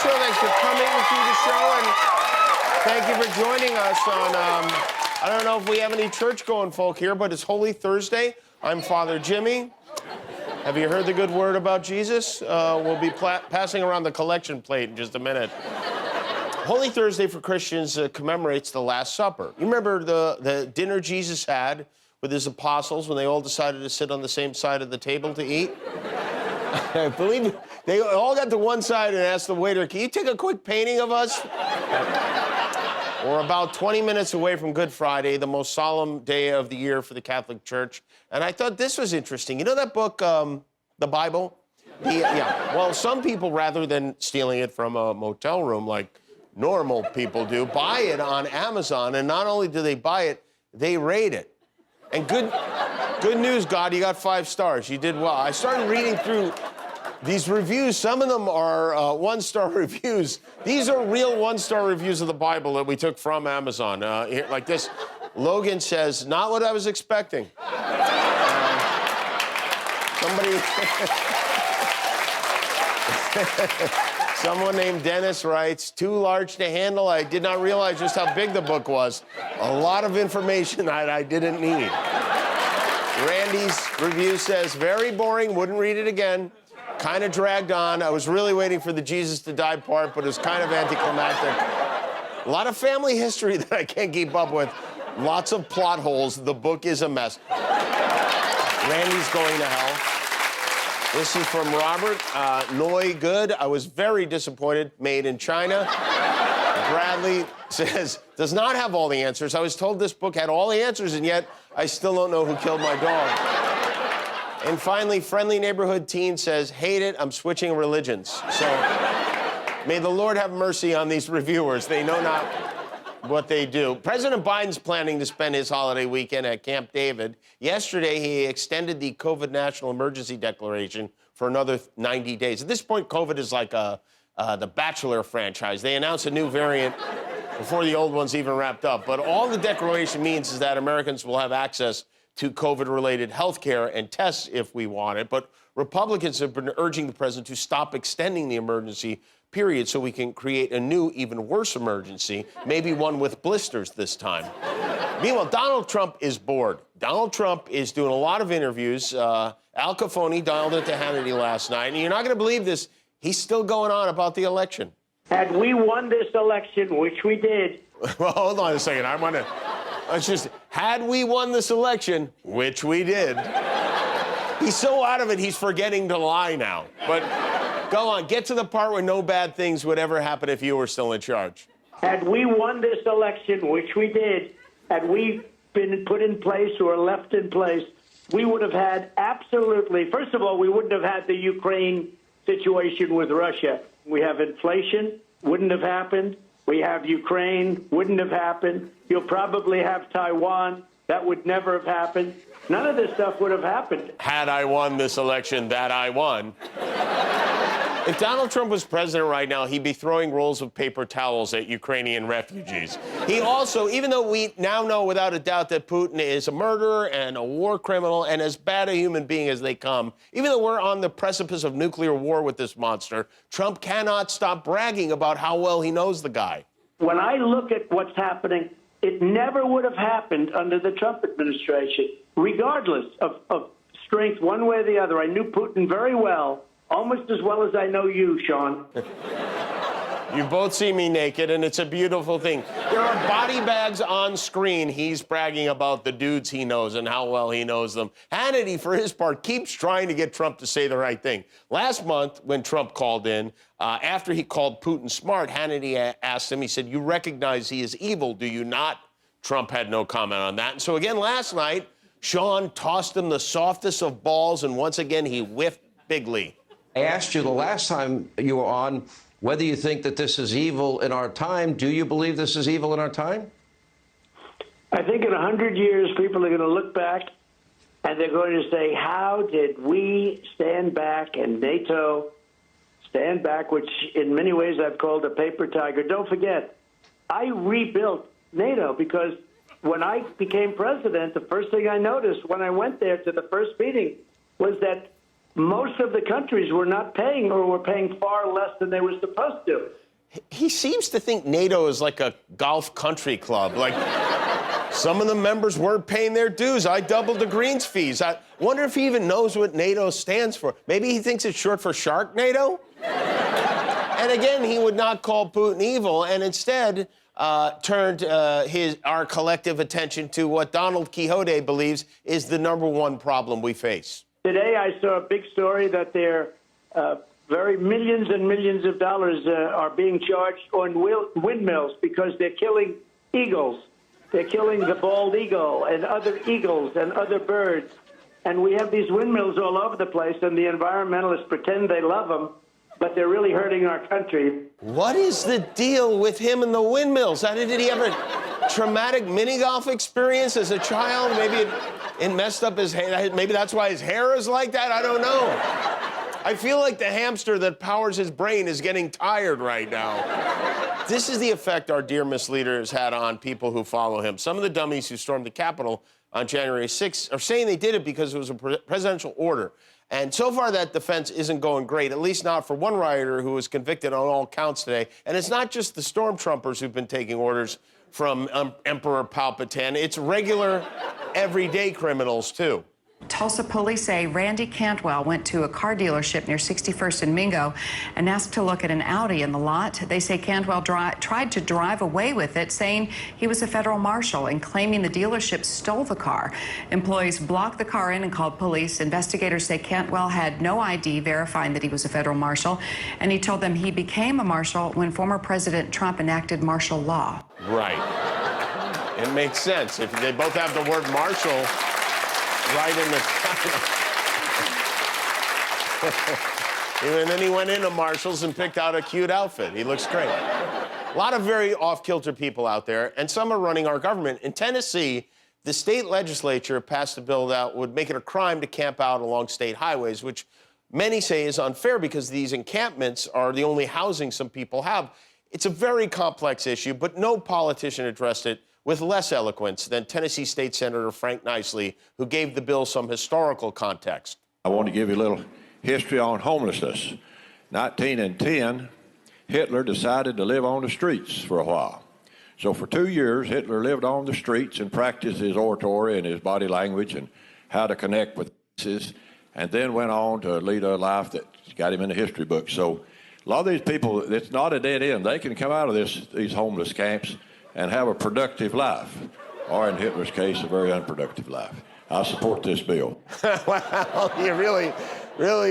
show. Thanks for coming to the show, and thank you for joining us on, I don't know if we have any church-going folk here, but it's Holy Thursday. I'm Father Jimmy. Have you heard the good word about Jesus? We'll be passing around the collection plate in just a minute. Holy Thursday for Christians commemorates the Last Supper. You remember the dinner Jesus had with his apostles when they all decided to sit on the same side of the table to eat? I believe they all got to one side and asked the waiter, can you take a quick painting of us? We're about 20 minutes away from Good Friday, the most solemn day of the year for the Catholic Church. And I thought this was interesting. You know that book, the Bible? Yeah. Well, some people, rather than stealing it from a motel room like normal people do, buy it on Amazon. And not only do they buy it, they rate it. And good news, God, you got 5 stars. You did well. I started reading through these reviews. Some of them are one-star reviews. These are real one-star reviews of the Bible that we took from Amazon. Here, like this, Logan says, not what I was expecting. Someone named Dennis writes, too large to handle. I did not realize just how big the book was. A lot of information I didn't need. Randy's review says, very boring, wouldn't read it again. Kind of dragged on. I was really waiting for the Jesus to die part, but it was kind of anticlimactic. A lot of family history that I can't keep up with. Lots of plot holes. The book is a mess. Randy's going to hell. This is from Robert. Noi good. I was very disappointed. Made in China. Bradley says, does not have all the answers. I was told this book had all the answers, and yet I still don't know who killed my dog. And finally, Friendly Neighborhood Teen says, hate it, I'm switching religions. So may the Lord have mercy on these reviewers. They know not what they do. President Biden's planning to spend his holiday weekend at Camp David. Yesterday, he extended the COVID national emergency declaration for another 90 days. At this point, COVID is like the Bachelor franchise. They announce a new variant before the old one's even wrapped up. But all the declaration means is that Americans will have access to COVID-related health care and tests if we want it. But Republicans have been urging the president to stop extending the emergency period so we can create a new, even worse emergency, maybe one with blisters this time. Meanwhile, Donald Trump is bored. Donald Trump is doing a lot of interviews. Al Capone dialed into Hannity last night, and you're not going to believe this, he's still going on about the election. Had we won this election, which we did... Well, hold on a second. Had we won this election, which we did. He's so out of it, he's forgetting to lie now. But go on, get to the part where no bad things would ever happen if you were still in charge. Had we won this election, which we did, had we been put in place or left in place, we would have had absolutely... First of all, we wouldn't have had the Ukraine situation with Russia. We have inflation, wouldn't have happened. We have Ukraine, wouldn't have happened. You'll probably have Taiwan. That would never have happened. None of this stuff would have happened. Had I won this election that I won. If Donald Trump was president right now, he'd be throwing rolls of paper towels at Ukrainian refugees. He also, even though we now know without a doubt that Putin is a murderer and a war criminal and as bad a human being as they come, even though we're on the precipice of nuclear war with this monster, Trump cannot stop bragging about how well he knows the guy. When I look at what's happening, it never would have happened under the Trump administration, regardless of strength one way or the other. I knew Putin very well. Almost as well as I know you, Sean. You both see me naked, and it's a beautiful thing. There are body bags on screen. He's bragging about the dudes he knows and how well he knows them. Hannity, for his part, keeps trying to get Trump to say the right thing. Last month, when Trump called in, after he called Putin smart, Hannity asked him, he said, you recognize he is evil, do you not? Trump had no comment on that. And so again, last night, Sean tossed him the softest of balls, and once again, he whiffed bigly. I asked you the last time you were on whether you think that this is evil in our time. Do you believe this is evil in our time? I think in 100 years, people are going to look back and they're going to say, how did we stand back and NATO stand back, which in many ways I've called a paper tiger. Don't forget, I rebuilt NATO because when I became president, the first thing I noticed when I went there to the first meeting was that most of the countries were not paying, or were paying far less than they were supposed to. He seems to think NATO is like a golf country club. Like, some of the members weren't paying their dues. I doubled the greens fees. I wonder if he even knows what NATO stands for. Maybe he thinks it's short for Sharknado? And again, he would not call Putin evil, and instead turned our collective attention to what Donald Quixote believes is the #1 problem we face. Today, I saw a big story that there very millions and millions of dollars are being charged on windmills because they're killing eagles. They're killing the bald eagle and other eagles and other birds. And we have these windmills all over the place, and the environmentalists pretend they love them, but they're really hurting our country. What is the deal with him and the windmills? Did he have a traumatic mini golf experience as a child? Maybe it messed up his hair. Maybe that's why his hair is like that. I don't know. I feel like the hamster that powers his brain is getting tired right now. This is the effect our dear misleader has had on people who follow him. Some of the dummies who stormed the Capitol on January 6th are saying they did it because it was a presidential order. And so far, that defense isn't going great, at least not for one rioter who was convicted on all counts today. And it's not just the stormtroopers who've been taking orders from Emperor Palpatine. It's regular, everyday criminals, too. Tulsa police say Randy Cantwell went to a car dealership near 61st and Mingo and asked to look at an Audi in the lot. They say Cantwell tried to drive away with it, saying he was a federal marshal and claiming the dealership stole the car. Employees blocked the car in and called police. Investigators say Cantwell had no ID verifying that he was a federal marshal, and he told them he became a marshal when former President Trump enacted martial law. Right. It makes sense. If they both have the word marshal right in the title. And then he went into Marshall's and picked out a cute outfit. He looks great. A lot of very off-kilter people out there, and some are running our government. In Tennessee, the state legislature passed a bill that would make it a crime to camp out along state highways, which many say is unfair because these encampments are the only housing some people have. It's a very complex issue, but no politician addressed it with less eloquence than Tennessee State Senator Frank Nicely, who gave the bill some historical context. I want to give you a little history on homelessness. 1910, Hitler decided to live on the streets for a while. So for 2 years, Hitler lived on the streets and practiced his oratory and his body language and how to connect with masses, and then went on to lead a life that got him in the history books. So a lot of these people, it's not a dead end. They can come out of these homeless camps and have a productive life, or in Hitler's case, a very unproductive life. I support this bill. Well, you really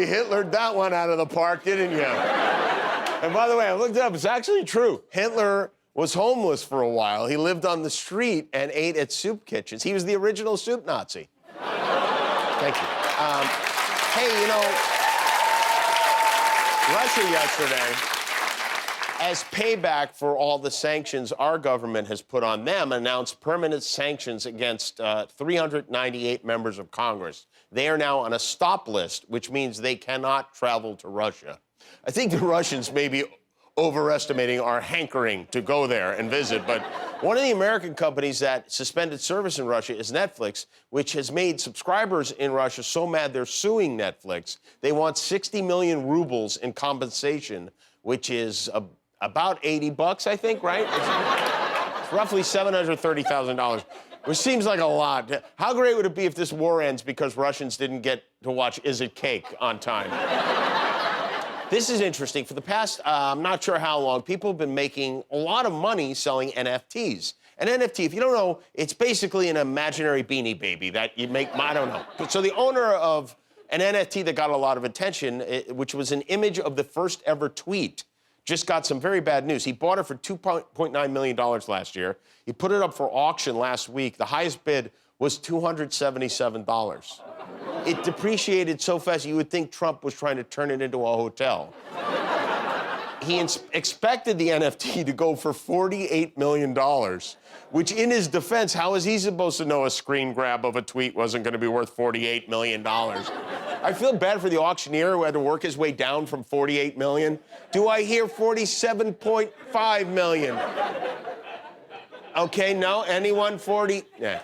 Hitlered that one out of the park, didn't you? And by the way, I looked it up. It's actually true. Hitler was homeless for a while. He lived on the street and ate at soup kitchens. He was the original soup Nazi. Thank you. Hey, you know, Russia yesterday, as payback for all the sanctions our government has put on them, announced permanent sanctions against 398 members of Congress. They are now on a stop list, which means they cannot travel to Russia. I think the Russians may be overestimating our hankering to go there and visit, but one of the American companies that suspended service in Russia is Netflix, which has made subscribers in Russia so mad they're suing Netflix. They want 60 million rubles in compensation, which is about 80 bucks, I think, right? It's roughly $730,000, which seems like a lot. How great would it be if this war ends because Russians didn't get to watch Is It Cake on time? This is interesting. For the past, I'm not sure how long, people have been making a lot of money selling NFTs. An NFT, if you don't know, it's basically an imaginary Beanie Baby that you make, I don't know. So the owner of an NFT that got a lot of attention, which was an image of the first ever tweet, just got some very bad news. He bought it for $2.9 million last year. He put it up for auction last week. The highest bid was $277. It depreciated so fast you would think Trump was trying to turn it into a hotel. He expected the NFT to go for $48 million, which in his defense, how is he supposed to know a screen grab of a tweet wasn't going to be worth $48 million? I feel bad for the auctioneer who had to work his way down from $48 million. Do I hear $47.5 million? Okay, no? Anyone? 40? Yeah.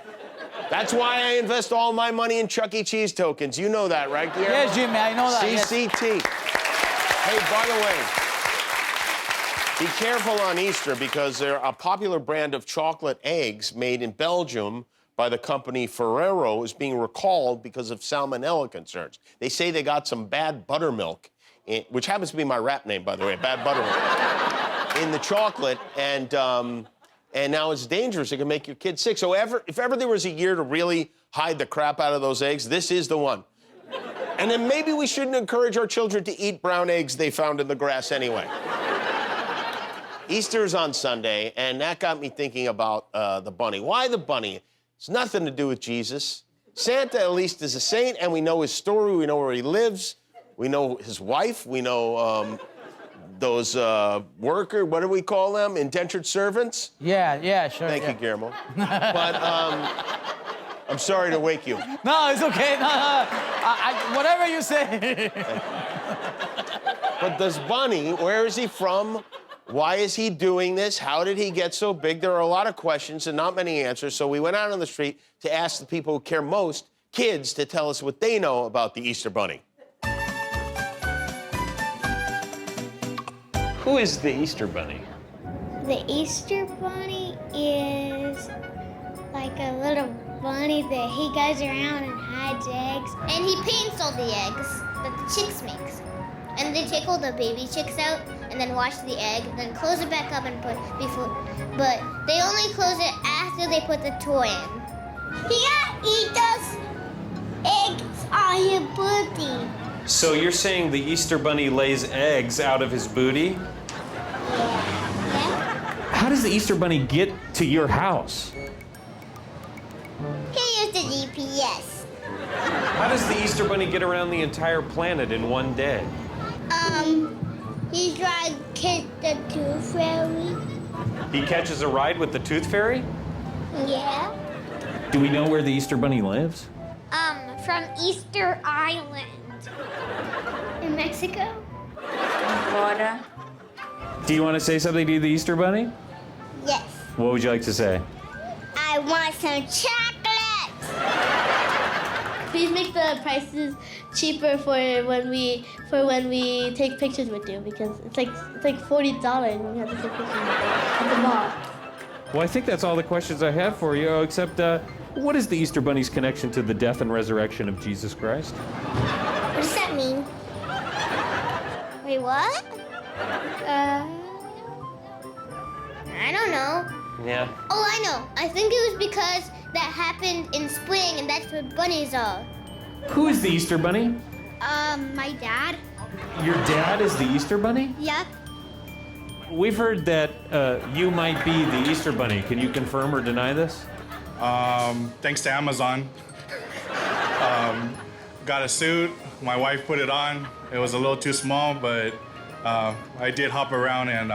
That's why I invest all my money in Chuck E. Cheese tokens. You know that, right, Guillermo? Yes, Jimmy, I know that. CCT. Hey, by the way, be careful on Easter because they're a popular brand of chocolate eggs made in Belgium by the company Ferrero is being recalled because of Salmonella concerns. They say they got some bad buttermilk, which happens to be my rap name, by the way, bad buttermilk, in the chocolate, and now it's dangerous. It can make your kid sick. So if ever there was a year to really hide the crap out of those eggs, this is the one. And then maybe we shouldn't encourage our children to eat brown eggs they found in the grass anyway. Easter's on Sunday, and that got me thinking about the bunny. Why the bunny? It's nothing to do with Jesus. Santa, at least, is a saint, and we know his story. We know where he lives. We know his wife. We know those worker, what do we call them? Indentured servants? Yeah, sure. Thank you, Guillermo. But I'm sorry to wake you. No, it's okay. No. Whatever you say. But this bunny, where is he from? Why is he doing this? How did he get so big? There are a lot of questions and not many answers, so we went out on the street to ask the people who care most, kids, to tell us what they know about the Easter Bunny. Who is the Easter Bunny? The Easter Bunny is like a little bunny that he goes around and hides eggs. And he paints all the eggs that the chicks make. And they take all the baby chicks out and then wash the egg, then close it back up and put before. But they only close it after they put the toy in. He does eggs on his booty. So you're saying the Easter Bunny lays eggs out of his booty? Yeah. How does the Easter Bunny get to your house? He used the GPS. How does the Easter Bunny get around the entire planet in one day? He tried to catch the tooth fairy. He catches a ride with the Tooth Fairy? Yeah. Do we know where the Easter Bunny lives? From Easter Island. In Mexico? Florida. Do you want to say something to the Easter Bunny? Yes. What would you like to say? I want some chocolate. Please make the prices cheaper for when we take pictures with you, because it's like $40 when we have to take pictures at the mall. Well, I think that's all the questions I have for you, except what is the Easter Bunny's connection to the death and resurrection of Jesus Christ? What does that mean? Wait, what? I don't know. Yeah. Oh, I know. I think it was because that happened in spring and that's what bunnies are. Who is the Easter Bunny? My dad. Your dad is the Easter Bunny? Yep. We've heard that you might be the Easter Bunny. Can you confirm or deny this? Thanks to Amazon. Got a suit. My wife put it on. It was a little too small, but I did hop around and,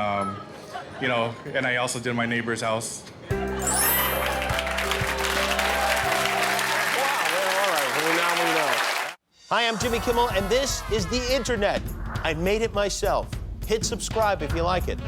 and I also did my neighbor's house. Hi, I'm Jimmy Kimmel, and this is the Internet. I made it myself. Hit subscribe if you like it.